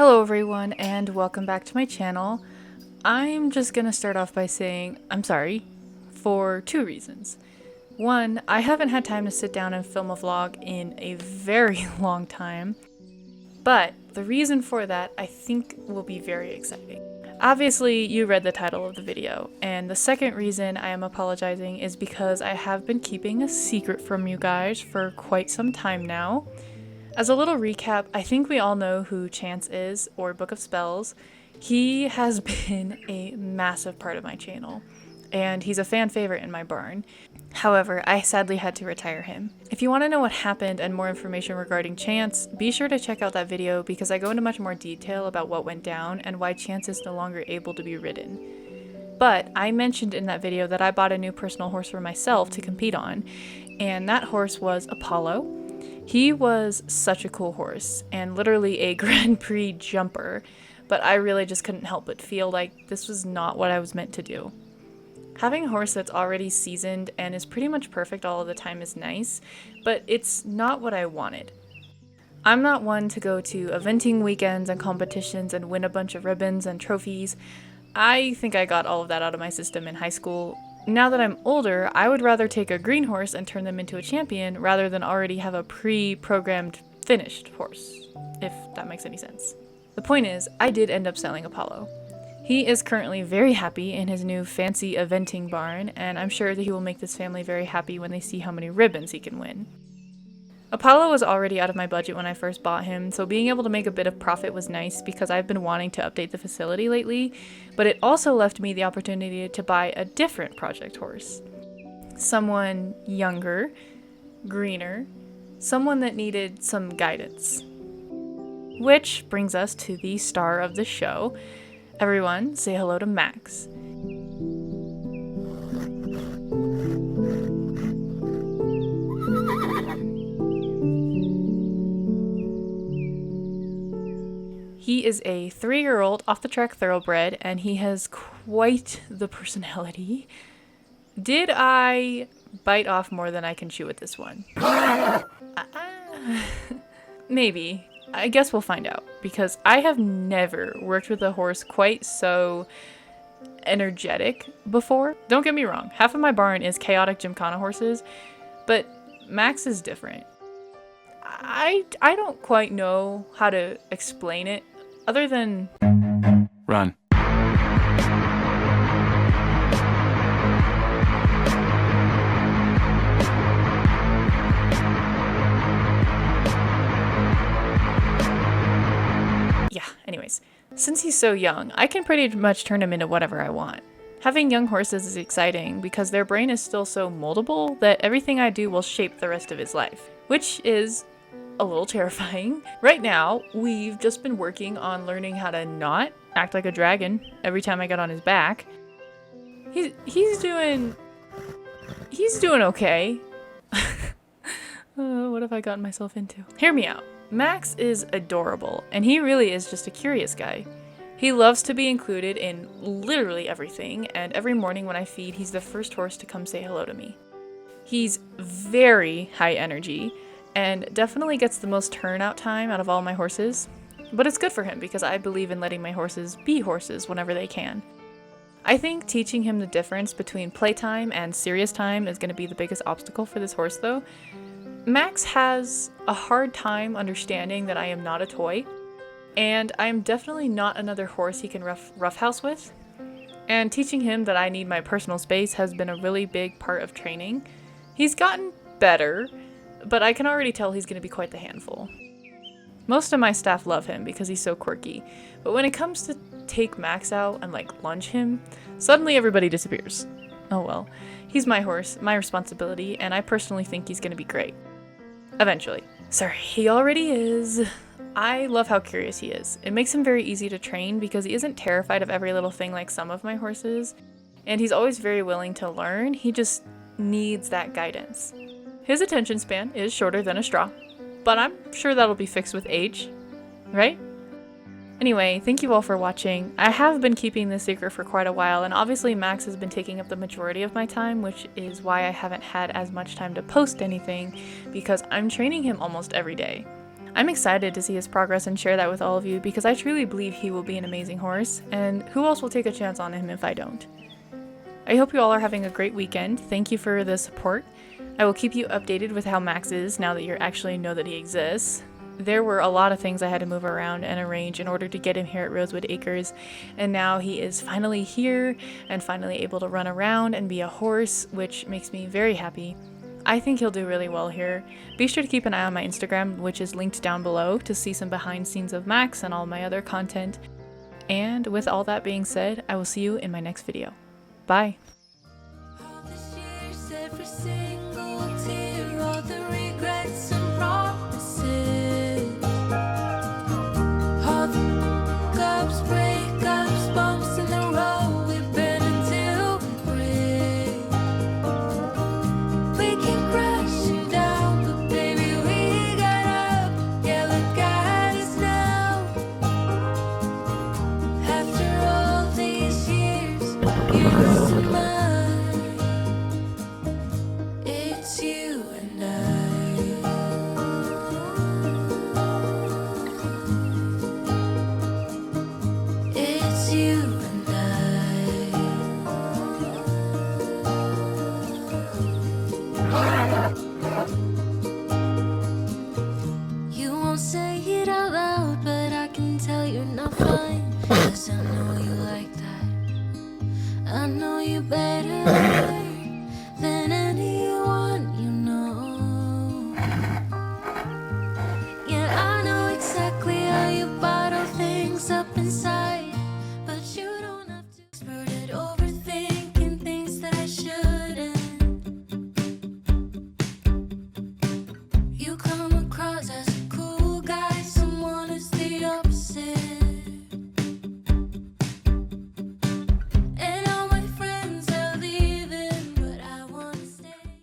Hello everyone and welcome back to my channel. I'm just gonna start off by saying I'm sorry for two reasons. One, I haven't had time to sit down and film a vlog in a very long time, but the reason for that I think will be very exciting. Obviously, you read the title of the video, and the second reason I am apologizing is because I have been keeping a secret from you guys for quite some time now. As a little recap, I think we all know who Chance is, or Book of Spells. He has been a massive part of my channel, and he's a fan favorite in my barn. However, I sadly had to retire him. If you want to know what happened and more information regarding Chance, be sure to check out that video because I go into much more detail about what went down and why Chance is no longer able to be ridden. But I mentioned in that video that I bought a new personal horse for myself to compete on, and that horse was Apollo. He was such a cool horse and literally a Grand Prix jumper, but I really just couldn't help but feel like this was not what I was meant to do. Having a horse that's already seasoned and is pretty much perfect all of the time is nice, but it's not what I wanted. I'm not one to go to eventing weekends and competitions and win a bunch of ribbons and trophies. I think I got all of that out of my system in high school. Now that I'm older, I would rather take a green horse and turn them into a champion rather than already have a pre-programmed finished horse, if that makes any sense. The point is, I did end up selling Apollo. He is currently very happy in his new fancy eventing barn, and I'm sure that he will make this family very happy when they see how many ribbons he can win. Apollo was already out of my budget when I first bought him, so being able to make a bit of profit was nice because I've been wanting to update the facility lately, but it also left me the opportunity to buy a different project horse. Someone younger, greener, someone that needed some guidance. Which brings us to the star of the show. Everyone, say hello to Max. He is a 3-year-old off-the-track thoroughbred, and he has quite the personality. Did I bite off more than I can chew with this one? Maybe. I guess we'll find out, because I have never worked with a horse quite so energetic before. Don't get me wrong, half of my barn is chaotic gymkhana horses, but Max is different. I don't quite know how to explain it, other than... Run. Yeah, anyways. Since he's so young, I can pretty much turn him into whatever I want. Having young horses is exciting because their brain is still so moldable that everything I do will shape the rest of his life, which is a little terrifying. Right now, we've just been working on learning how to not act like a dragon every time I get on his back. He's doing okay. What have I gotten myself into? Hear me out. Max is adorable, and he really is just a curious guy. He loves to be included in literally everything, and every morning when I feed, he's the first horse to come say hello to me. He's very high energy, and definitely gets the most turnout time out of all my horses. But it's good for him because I believe in letting my horses be horses whenever they can. I think teaching him the difference between playtime and serious time is going to be the biggest obstacle for this horse though. Max has a hard time understanding that I am not a toy, and I am definitely not another horse he can roughhouse with. And teaching him that I need my personal space has been a really big part of training. He's gotten better, but I can already tell he's going to be quite the handful. Most of my staff love him because he's so quirky, but when it comes to take Max out and lunge him, suddenly everybody disappears. Oh well, he's my horse, my responsibility, and I personally think he's going to be great. Eventually. Sorry, he already is. I love how curious he is. It makes him very easy to train because he isn't terrified of every little thing like some of my horses, and he's always very willing to learn. He just needs that guidance. His attention span is shorter than a straw, but I'm sure that'll be fixed with age, right? Anyway, thank you all for watching. I have been keeping this secret for quite a while, and obviously Max has been taking up the majority of my time, which is why I haven't had as much time to post anything, because I'm training him almost every day. I'm excited to see his progress and share that with all of you because I truly believe he will be an amazing horse, and who else will take a chance on him if I don't? I hope you all are having a great weekend. Thank you for the support. I will keep you updated with how Max is now that you actually know that he exists. There were a lot of things I had to move around and arrange in order to get him here at Rosewood Acres, and now he is finally here and finally able to run around and be a horse, which makes me very happy. I think he'll do really well here. Be sure to keep an eye on my Instagram, which is linked down below, to see some behind scenes of Max and all my other content. And with all that being said, I will see you in my next video. Bye! You won't say it out loud, but I can tell you're not fine. 'Cause I know you like that. I know you better than anyone you know. Yeah, I know exactly how you bottle things up inside, but you don't have to expert at overthinking things that I shouldn't. You come across as